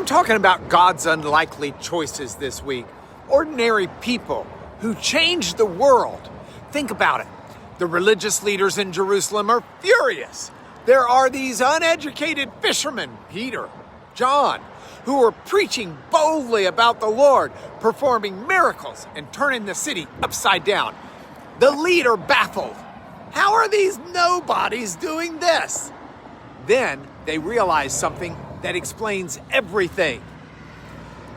I'm talking about God's unlikely choices this week. Ordinary people who changed the world. Think about it. The religious leaders in Jerusalem are furious. There are these uneducated fishermen, Peter, John, who are preaching boldly about the Lord, performing miracles and turning the city upside down. The leader baffled. How are these nobodies doing this? Then they realize something that explains everything.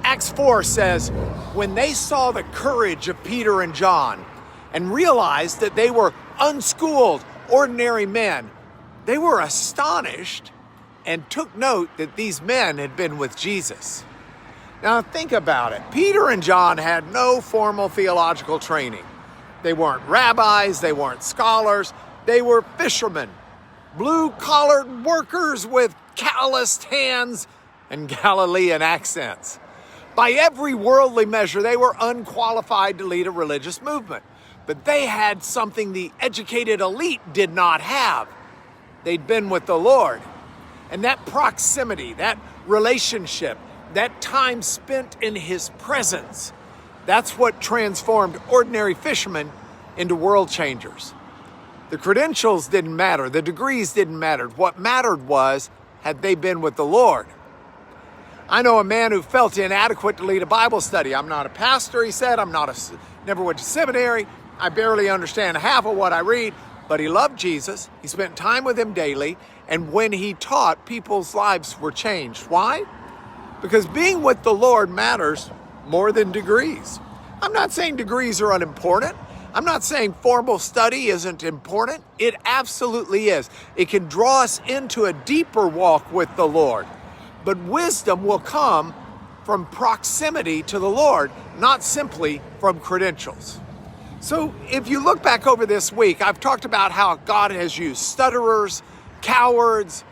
Acts 4 says, when they saw the courage of Peter and John and realized that they were unschooled, ordinary men, they were astonished and took note that these men had been with Jesus. Now think about it. Peter and John had no formal theological training. They weren't rabbis, they weren't scholars, they were fishermen, blue-collared workers with calloused hands and Galilean accents. By every worldly measure, they were unqualified to lead a religious movement. But they had something the educated elite did not have. They'd been with the Lord. And that proximity, that relationship, that time spent in His presence, that's what transformed ordinary fishermen into world changers. The credentials didn't matter. The degrees didn't matter. What mattered was, had they been with the Lord? I know a man who felt inadequate to lead a Bible study. I'm not a pastor, he said. Never went to seminary. I barely understand half of what I read, but he loved Jesus. He spent time with Him daily. And when he taught, people's lives were changed. Why? Because being with the Lord matters more than degrees. I'm not saying degrees are unimportant. I'm not saying formal study isn't important. It absolutely is. It can draw us into a deeper walk with the Lord. But wisdom will come from proximity to the Lord, not simply from credentials. So if you look back over this week, I've talked about how God has used stutterers, cowards,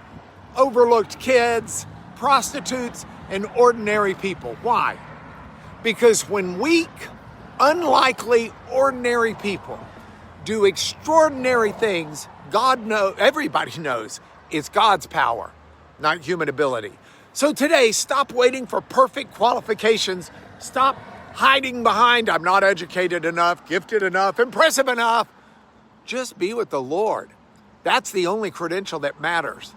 overlooked kids, prostitutes, and ordinary people. Why? Because when weak, unlikely, ordinary people do extraordinary things, everybody knows it's God's power, not human ability. So today, stop waiting for perfect qualifications. Stop hiding behind, I'm not educated enough, gifted enough, impressive enough. Just be with the Lord. That's the only credential that matters.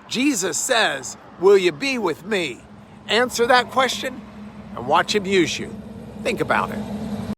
Jesus says, will you be with me? Answer that question and watch Him use you. Think about it.